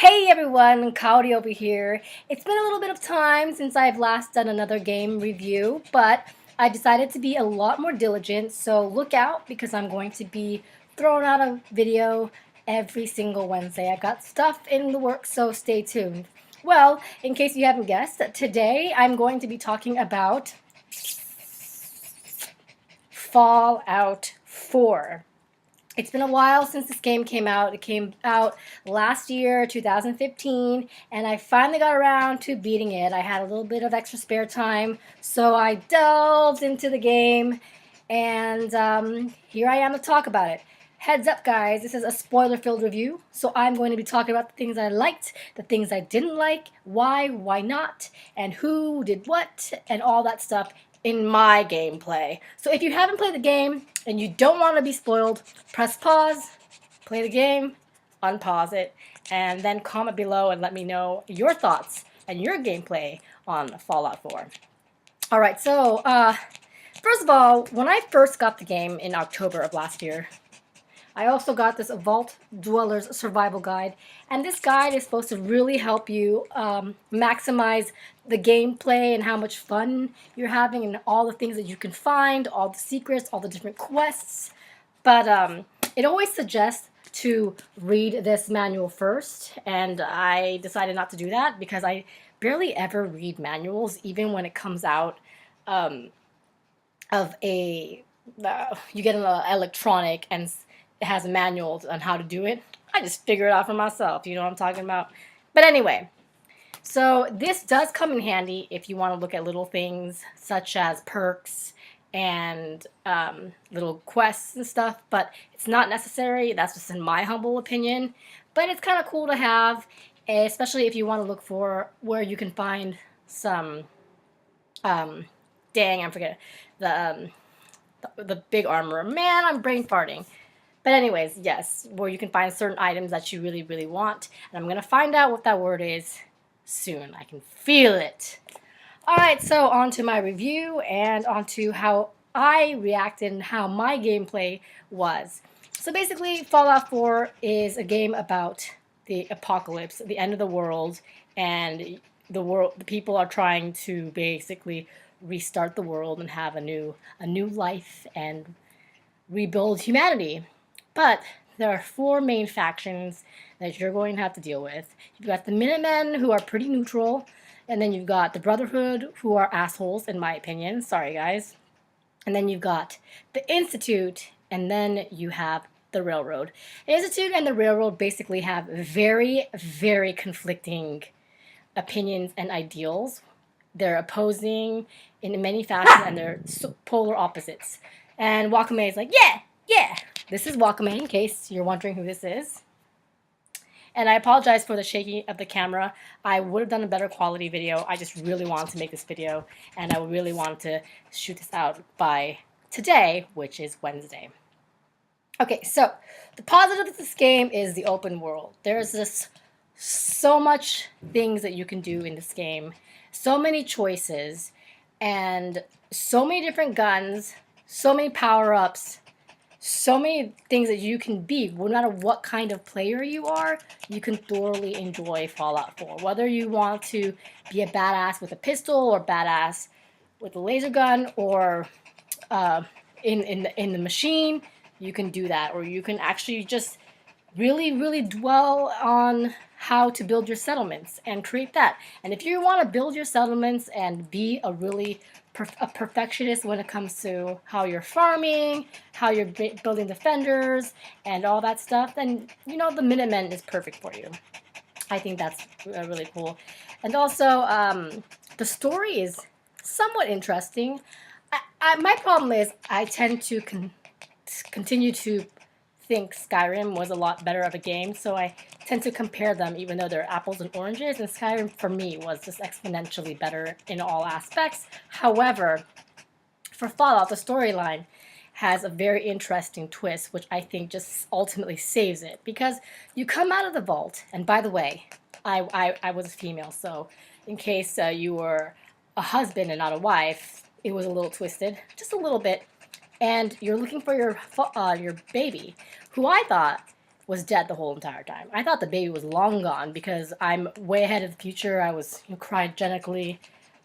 Hey everyone, Cowdy over here. It's been a little bit of time since I've last done another game review, but I decided to be a lot more diligent, so look out because I'm going to be throwing out a video every single Wednesday. I've got stuff in the works, so stay tuned. Well, in case you haven't guessed, today I'm going to be talking about Fallout 4. It's been a while since this game came out. It came out last year, 2015, and I finally got around to beating it. I had a little bit of extra spare time, so I delved into the game, and here I am to talk about it. Heads up, guys, this is a spoiler-filled review, so I'm going to be talking about the things I liked, the things I didn't like, why not, and who did what, and all that stuff in my gameplay. So if you haven't played the game and you don't want to be spoiled, press pause, play the game, unpause it, and then comment below and let me know your thoughts and your gameplay on Fallout 4. Alright, so first of all, when I first got the game in October of last year, I also got this Vault Dweller's Survival Guide, and this guide is supposed to really help you maximize the gameplay and how much fun you're having and all the things that you can find, all the secrets, all the different quests. But it always suggests to read this manual first, and I decided not to do that because I barely ever read manuals, even when it comes out of a... you get an electronic and it has a manual on how to do it. I just figure it out for myself. You know what I'm talking about? But anyway, so this does come in handy if you want to look at little things such as perks and little quests and stuff, but it's not necessary. That's just in my humble opinion. But it's kind of cool to have, especially if you want to look for where you can find some, dang, I'm forgetting, the big armor. Man, I'm brain farting. But anyways, yes, where you can find certain items that you really, really want. And I'm going to find out what that word is soon. I can feel it. Alright, so on to my review and on to how I reacted and how my gameplay was. So basically, Fallout 4 is a game about the apocalypse, the end of the world, and the people are trying to basically restart the world and have a new life and rebuild humanity. But there are four main factions that you're going to have to deal with. You've got the Minutemen, who are pretty neutral, and then you've got the Brotherhood, who are assholes, in my opinion. Sorry, guys. And then you've got the Institute, and then you have the Railroad. The Institute and the Railroad basically have very, very conflicting opinions and ideals. They're opposing in many fashions, and they're polar opposites. And Wakame is like, yeah, this is Wakame, in case you're wondering who this is. And I apologize for the shaking of the camera. I would have done a better quality video. I just really wanted to make this video, and I really wanted to shoot this out by today, which is Wednesday. Okay, so the positive of this game is the open world. There's just so much things that you can do in this game, so many choices, and so many different guns, so many power-ups, so many things that you can be. No matter what kind of player you are, you can thoroughly enjoy Fallout 4. Whether you want to be a badass with a pistol or badass with a laser gun or in the machine, you can do that. Or you can actually just really, really dwell on how to build your settlements and create that. And if you want to build your settlements and be a really a perfectionist when it comes to how you're farming, how you're building defenders, and all that stuff, then, you know, the Minutemen is perfect for you. I think that's really cool. And also, the story is somewhat interesting. My problem is I tend to continue to think Skyrim was a lot better of a game, so I tend to compare them even though they're apples and oranges, and Skyrim for me was just exponentially better in all aspects. However, for Fallout, the storyline has a very interesting twist, which I think just ultimately saves it, because you come out of the vault, and by the way, I was a female, so in case you were a husband and not a wife, it was a little twisted, just a little bit. And you're looking for your baby, who I thought was dead the whole entire time. I thought the baby was long gone because I'm way ahead of the future. I was cryogenically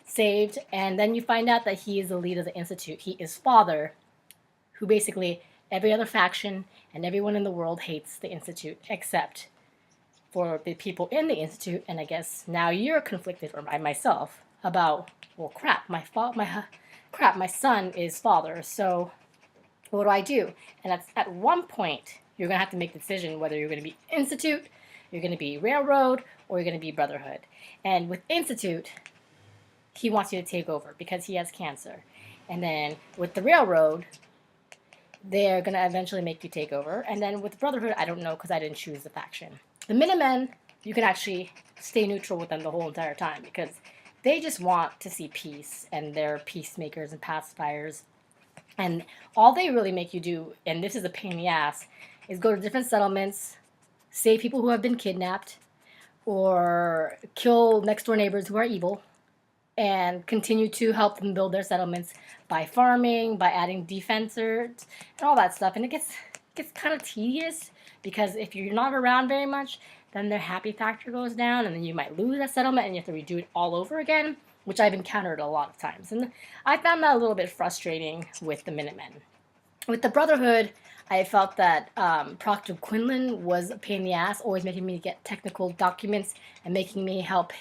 saved, and then you find out that he is the leader of the Institute. He is father, who basically every other faction and everyone in the world hates the Institute except for the people in the Institute. And I guess now you're conflicted, or I myself, about, well, crap, my son is father, so what do I do? And at one point, you're going to have to make the decision whether you're going to be Institute, you're going to be Railroad, or you're going to be Brotherhood. And with Institute, he wants you to take over because he has cancer. And then with the Railroad, they're going to eventually make you take over. And then with Brotherhood, I don't know because I didn't choose the faction. The Minutemen, you can actually stay neutral with them the whole entire time because they just want to see peace, and they're peacemakers and pacifiers. And all they really make you do, and this is a pain in the ass, is go to different settlements, save people who have been kidnapped, or kill next door neighbors who are evil, and continue to help them build their settlements by farming, by adding defensors, and all that stuff. And it gets kind of tedious because if you're not around very much, then their happy factor goes down, and then you might lose that settlement and you have to redo it all over again, which I've encountered a lot of times. And I found that a little bit frustrating with the Minutemen. With the Brotherhood, I felt that Proctor Quinlan was a pain in the ass, always making me get technical documents and making me help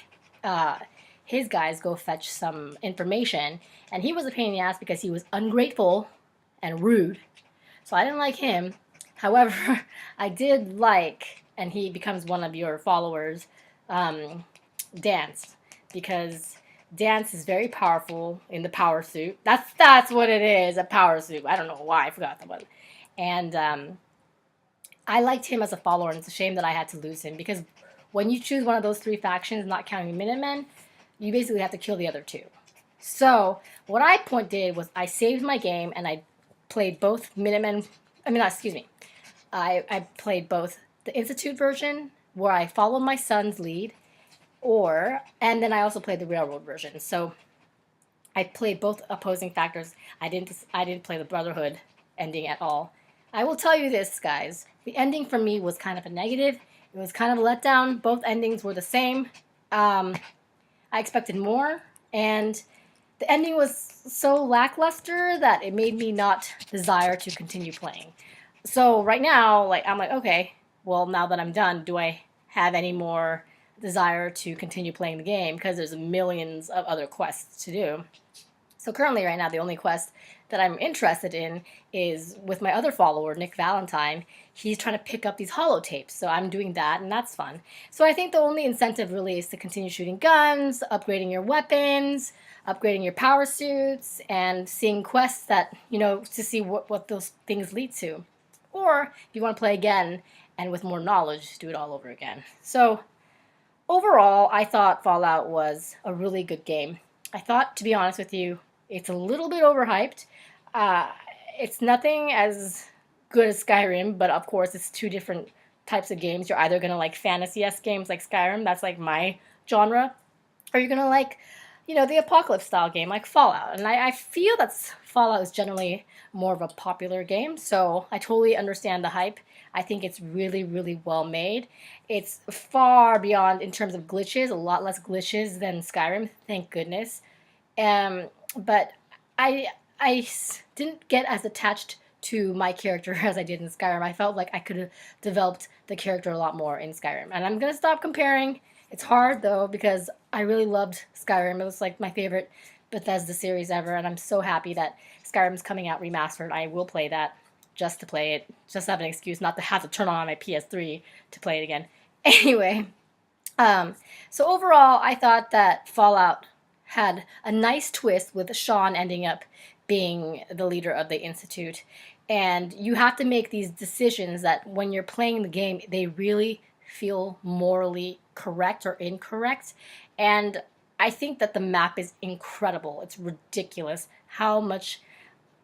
his guys go fetch some information. And he was a pain in the ass because he was ungrateful and rude. So I didn't like him. However, I did like, and he becomes one of your followers, Dance. Because Dance is very powerful in the power suit. That's what it is, a power suit. I don't know why, I forgot that one. And I liked him as a follower, and it's a shame that I had to lose him. Because when you choose one of those three factions, not counting Minutemen, you basically have to kill the other two. So what I did was I saved my game and I played both Minutemen. I played both the Institute version where I followed my son's lead, and then I also played the Railroad version. So I played both opposing factors. I didn't play the Brotherhood ending at all. I will tell you this, guys. The ending for me was kind of a negative. It was kind of a letdown. Both endings were the same. I expected more, and the ending was so lackluster that it made me not desire to continue playing. So right now, I'm like, okay, well, now that I'm done, do I have any more desire to continue playing the game? Because there's millions of other quests to do. So currently, right now, the only quest that I'm interested in is with my other follower, Nick Valentine. He's trying to pick up these holotapes, so I'm doing that, and that's fun. So I think the only incentive really is to continue shooting guns, upgrading your weapons, upgrading your power suits, and seeing quests that, to see what those things lead to. Or if you want to play again and with more knowledge, do it all over again. So overall, I thought Fallout was a really good game. I thought, to be honest with you, it's a little bit overhyped. It's nothing as good as Skyrim, but of course it's two different types of games. You're either going to like fantasy-esque games like Skyrim, that's like my genre, or you're going to like, the apocalypse style game like Fallout. And I feel that Fallout is generally more of a popular game, so I totally understand the hype. I think it's really, really well made. It's far beyond, in terms of glitches, a lot less glitches than Skyrim, thank goodness. But I didn't get as attached to my character as I did in Skyrim. I felt like I could have developed the character a lot more in Skyrim. And I'm going to stop comparing. It's hard, though, because I really loved Skyrim. It was like my favorite Bethesda series ever, and I'm so happy that Skyrim's coming out remastered. I will play that just to play it, just to have an excuse not to have to turn on my PS3 to play it again. Anyway, so overall, I thought that Fallout had a nice twist with Sean ending up being the leader of the Institute. And you have to make these decisions that when you're playing the game, they really feel morally correct or incorrect. And I think that the map is incredible. It's ridiculous how much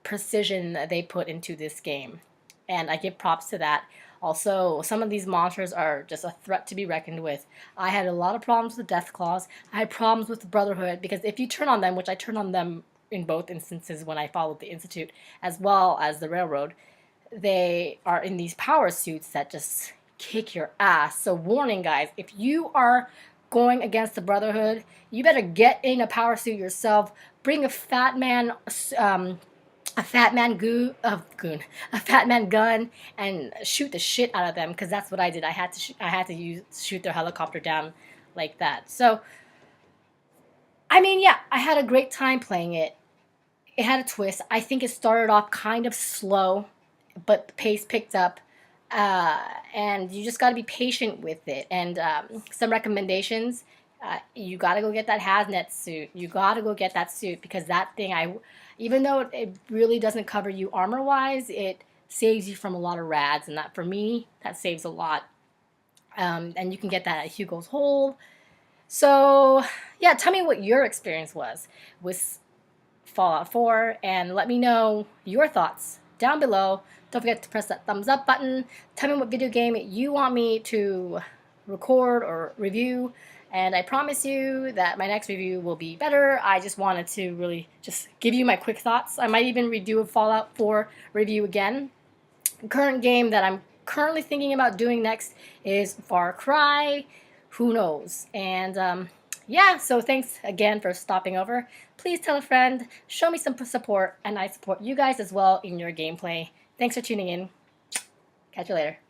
precision they put into this game. And I give props to that. Also, some of these monsters are just a threat to be reckoned with. I had a lot of problems with Death Claws. I had problems with the Brotherhood, because if you turn on them, which I turned on them in both instances when I followed the Institute, as well as the Railroad, they are in these power suits that just, kick your ass. So warning, guys, if you are going against the Brotherhood, you better get in a power suit yourself. Bring a fat man, a fat man a fat man gun, and shoot the shit out of them. Because that's what I did. I had to shoot their helicopter down like that. So, I mean, yeah, I had a great time playing it. It had a twist. I think it started off kind of slow, but the pace picked up. And you just got to be patient with it. And some recommendations: you got to go get that hazmat suit. You got to go get that suit because that thing, even though it really doesn't cover you armor wise, it saves you from a lot of rads, and that for me that saves a lot. And you can get that at Hugo's Hole. So yeah, tell me what your experience was with Fallout 4 and let me know your thoughts down below. Don't forget to press that thumbs up button. Tell me what video game you want me to record or review, and I promise you that my next review will be better. I just wanted to really just give you my quick thoughts. I might even redo a Fallout 4 review again. The current game that I'm currently thinking about doing next is Far Cry. Who knows? And yeah, so thanks again for stopping over. Please tell a friend, show me some support, and I support you guys as well in your gameplay. Thanks for tuning in. Catch you later.